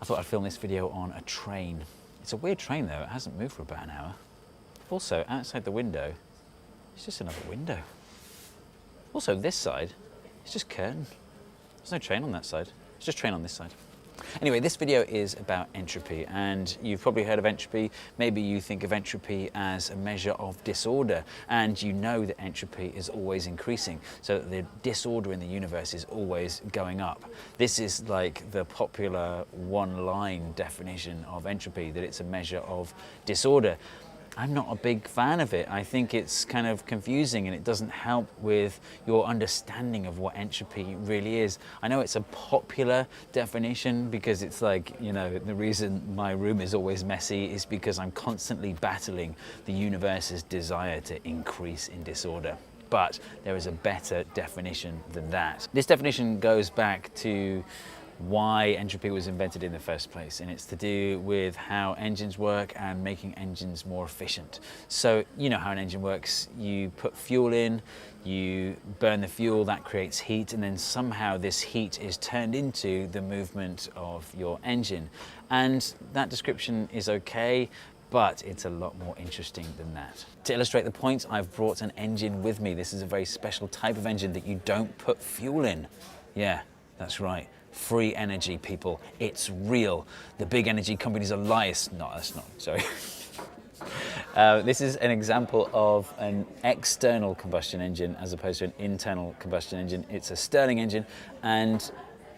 I thought I'd film this video on a train. It's a weird train though, it hasn't moved for about an hour. Also, outside the window, it's just another window. Also, this side, it's just curtain. There's no train on that side, it's just train on this side. Anyway, this video is about entropy, and you've probably heard of entropy. Maybe you think of entropy as a measure of disorder, and you know that entropy is always increasing, so that the disorder in the universe is always going up. This is like the popular one-line definition of entropy, that it's a measure of disorder. I'm not a big fan of it. I think it's kind of confusing and it doesn't help with your understanding of what entropy really is. I know it's a popular definition because it's like, you know, the reason my room is always messy is because I'm constantly battling the universe's desire to increase in disorder. But there is a better definition than that. This definition goes back to why entropy was invented in the first place, and it's to do with how engines work and making engines more efficient. So you know how an engine works. You put fuel in, you burn the fuel, that creates heat, and then somehow this heat is turned into the movement of your engine. And that description is okay, but it's a lot more interesting than that. To illustrate the point, I've brought an engine with me. This is a very special type of engine that you don't put fuel in. Yeah, that's right. Free energy, people. It's real. The big energy companies are liars. No, that's not, sorry. This is an example of an external combustion engine as opposed to an internal combustion engine. It's a Stirling engine, and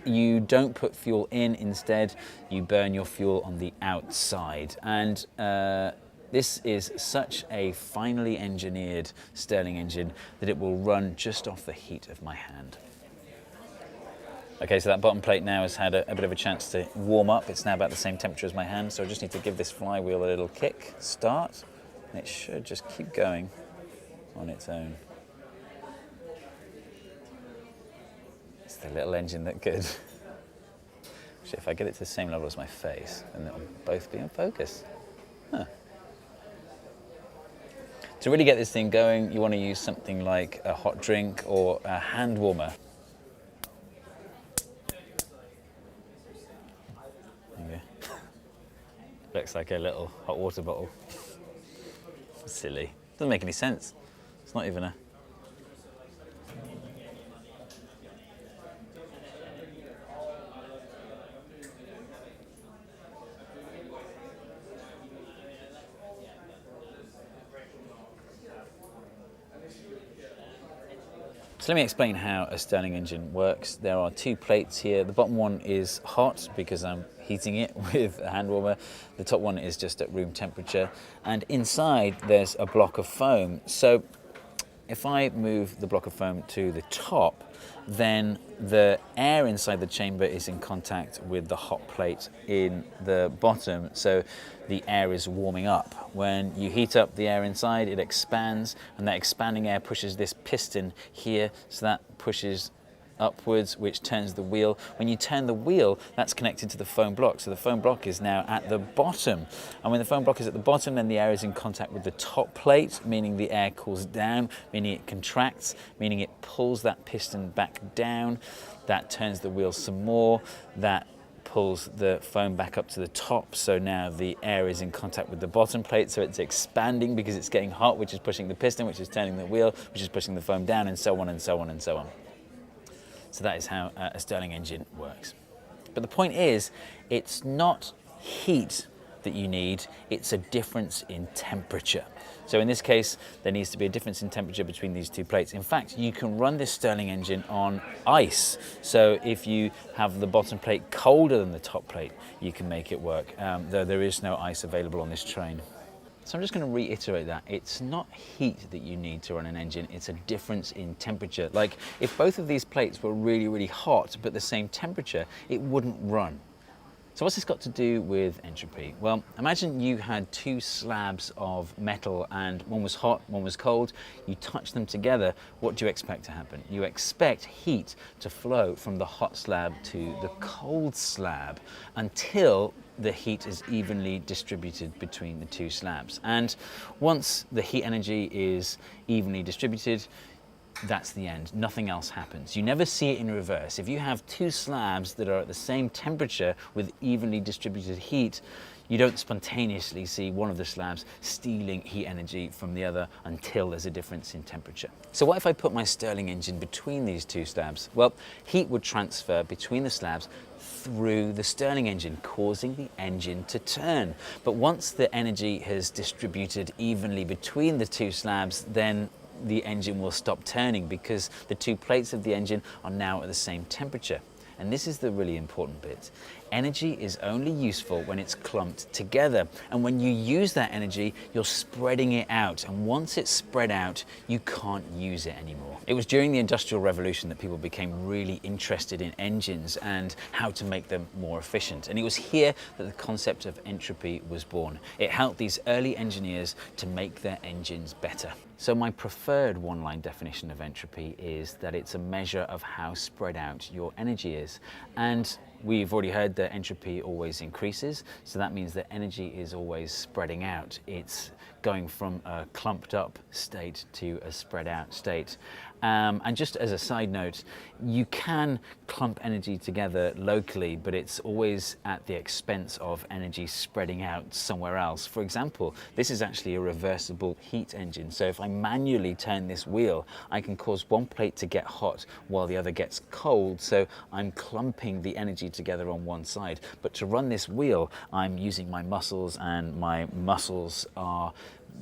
you don't put fuel in. Instead, you burn your fuel on the outside. And this is such a finely engineered Stirling engine that it will run just off the heat of my hand. Okay, so that bottom plate now has had a bit of a chance to warm up. It's now about the same temperature as my hand, so I just need to give this flywheel a little kick, start, and it should just keep going on its own. It's the little engine that could. Actually, if I get it to the same level as my face, then they'll both be in focus. Huh. To really get this thing going, you want to use something like a hot drink or a hand warmer. Looks like a little hot water bottle. Silly. Doesn't make any sense. It's not even a... So let me explain how a Stirling engine works. There are two plates here. The bottom one is hot because I'm heating it with a hand warmer. The top one is just at room temperature. And inside there's a block of foam. So if I move the block of foam to the top, then the air inside the chamber is in contact with the hot plate in the bottom, so the air is warming up. When you heat up the air inside, it expands, and that expanding air pushes this piston here, so that pushes upwards, which turns the wheel. When you turn the wheel, that's connected to the foam block, so the foam block is now at the bottom. And when the foam block is at the bottom, then the air is in contact with the top plate, meaning the air cools down, meaning it contracts, meaning it pulls that piston back down. That turns the wheel some more. That pulls the foam back up to the top, so now the air is in contact with the bottom plate, so it's expanding because it's getting hot, which is pushing the piston, which is turning the wheel, which is pushing the foam down, and so on and so on and so on. So that is how a Stirling engine works. But the point is, it's not heat that you need, it's a difference in temperature. So in this case, there needs to be a difference in temperature between these two plates. In fact, you can run this Stirling engine on ice. So if you have the bottom plate colder than the top plate, you can make it work, though there is no ice available on this train. So I'm just going to reiterate that. It's not heat that you need to run an engine, it's a difference in temperature. Like, if both of these plates were really, really hot, but the same temperature, it wouldn't run. So what's this got to do with entropy? Well, imagine you had two slabs of metal and one was hot, one was cold. You touch them together, what do you expect to happen? You expect heat to flow from the hot slab to the cold slab until the heat is evenly distributed between the two slabs. And once the heat energy is evenly distributed, that's the end. Nothing else happens. You never see it in reverse. If you have two slabs that are at the same temperature with evenly distributed heat, you don't spontaneously see one of the slabs stealing heat energy from the other until there's a difference in temperature. So what if I put my Stirling engine between these two slabs? Well, heat would transfer between the slabs through the Stirling engine, causing the engine to turn. But once the energy has distributed evenly between the two slabs, then the engine will stop turning because the two plates of the engine are now at the same temperature. And this is the really important bit. Energy is only useful when it's clumped together. And when you use that energy, you're spreading it out. And once it's spread out, you can't use it anymore. It was during the Industrial Revolution that people became really interested in engines and how to make them more efficient. And it was here that the concept of entropy was born. It helped these early engineers to make their engines better. So my preferred one-line definition of entropy is that it's a measure of how spread out your energy is. And we've already heard that entropy always increases, so that means that energy is always spreading out. It's going from a clumped up state to a spread out state. And just as a side note, you can clump energy together locally, but it's always at the expense of energy spreading out somewhere else. For example, this is actually a reversible heat engine. So if I manually turn this wheel, I can cause one plate to get hot while the other gets cold. So I'm clumping the energy together on one side. But to run this wheel, I'm using my muscles, and my muscles are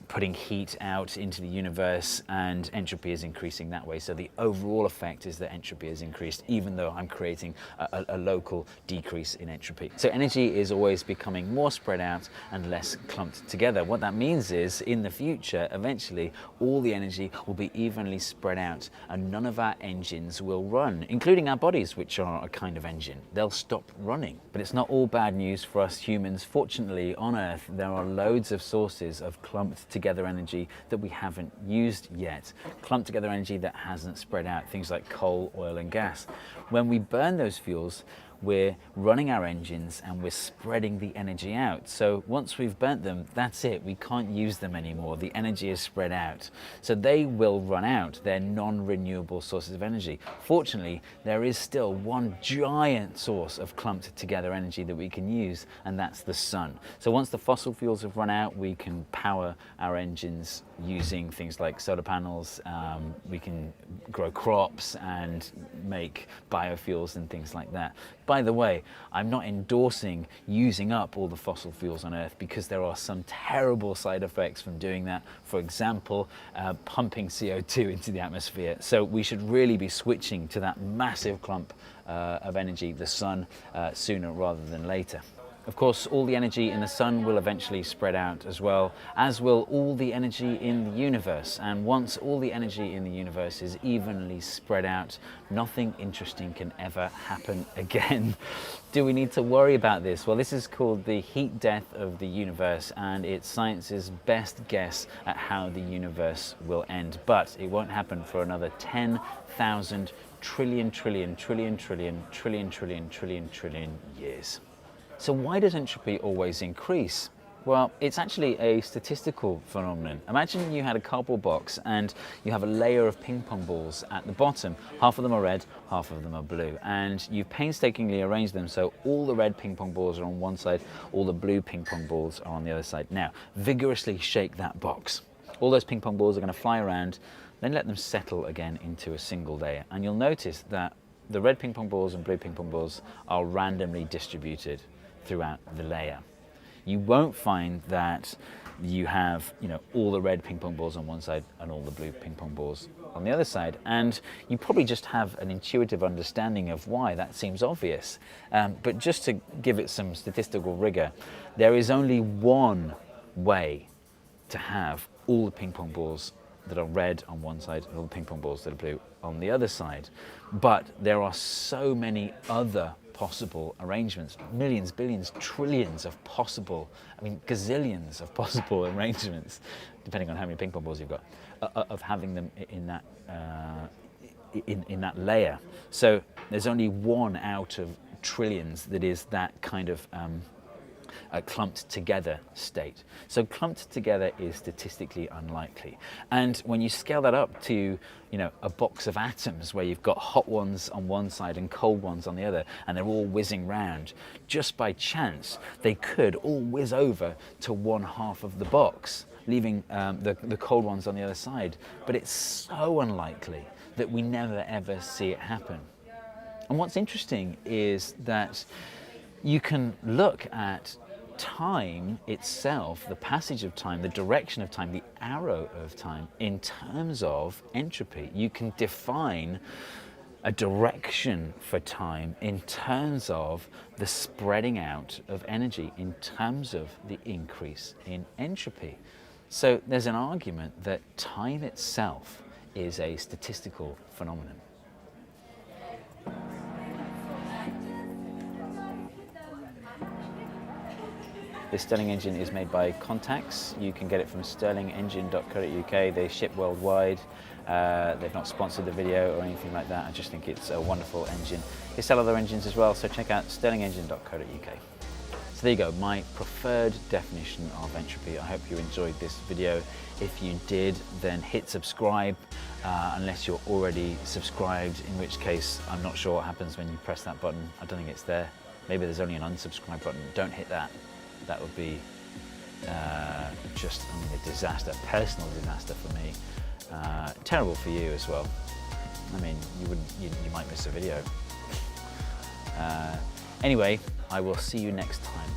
putting heat out into the universe, and entropy is increasing that way. So the overall effect is that entropy is increased, even though I'm creating a local decrease in entropy. So energy is always becoming more spread out and less clumped together. What that means is, in the future, eventually, all the energy will be evenly spread out, and none of our engines will run, including our bodies, which are a kind of engine. They'll stop running. But it's not all bad news for us humans. Fortunately, on Earth, there are loads of sources of clumped together energy that we haven't used yet. Clumped together energy that hasn't spread out, things like coal, oil and gas. When we burn those fuels, we're running our engines and we're spreading the energy out. So once we've burnt them, that's it. We can't use them anymore. The energy is spread out. So they will run out. They're non-renewable sources of energy. Fortunately, there is still one giant source of clumped together energy that we can use, and that's the sun. So once the fossil fuels have run out, we can power our engines using things like solar panels. We can grow crops and make biofuels and things like that. By the way, I'm not endorsing using up all the fossil fuels on Earth, because there are some terrible side effects from doing that. For example, pumping CO2 into the atmosphere. So we should really be switching to that massive clump of energy, the sun, sooner rather than later. Of course, all the energy in the sun will eventually spread out as well, as will all the energy in the universe. And once all the energy in the universe is evenly spread out, nothing interesting can ever happen again. Do we need to worry about this? Well, this is called the heat death of the universe, and it's science's best guess at how the universe will end. But it won't happen for another 10,000 trillion years. So why does entropy always increase? Well, it's actually a statistical phenomenon. Imagine you had a cardboard box and you have a layer of ping pong balls at the bottom. Half of them are red, half of them are blue. And you've painstakingly arranged them so all the red ping pong balls are on one side, all the blue ping pong balls are on the other side. Now, vigorously shake that box. All those ping pong balls are going to fly around, then let them settle again into a single layer. And you'll notice that the red ping pong balls and blue ping pong balls are randomly distributed throughout the layer. You won't find that you have, all the red ping pong balls on one side and all the blue ping pong balls on the other side. And you probably just have an intuitive understanding of why. That seems obvious. But just to give it some statistical rigor, there is only one way to have all the ping pong balls that are red on one side and all the ping pong balls that are blue on the other side. But there are so many other possible arrangements, millions, billions, trillions of possible, gazillions of possible arrangements, depending on how many ping pong balls you've got, of having them in that in that layer. So there's only one out of trillions that is that kind of a clumped together state. So clumped together is statistically unlikely. And when you scale that up to, you know, a box of atoms where you've got hot ones on one side and cold ones on the other, and they're all whizzing round, just by chance, they could all whiz over to one half of the box, leaving the cold ones on the other side. But it's so unlikely that we never ever see it happen. And what's interesting is that you can look at time itself, the passage of time, the direction of time, the arrow of time, in terms of entropy. You can define a direction for time in terms of the spreading out of energy, in terms of the increase in entropy. So there's an argument that time itself is a statistical phenomenon. This Stirling engine is made by Contax. You can get it from stirlingengine.co.uk. They ship worldwide. They've not sponsored the video or anything like that. I just think it's a wonderful engine. They sell other engines as well, so check out stirlingengine.co.uk. So there you go, my preferred definition of entropy. I hope you enjoyed this video. If you did, then hit subscribe, unless you're already subscribed, in which case I'm not sure what happens when you press that button. I don't think it's there. Maybe there's only an unsubscribe button. Don't hit that. That would be just a disaster, a personal disaster for me. Terrible for you as well. I mean, you might miss a video. Anyway, I will see you next time.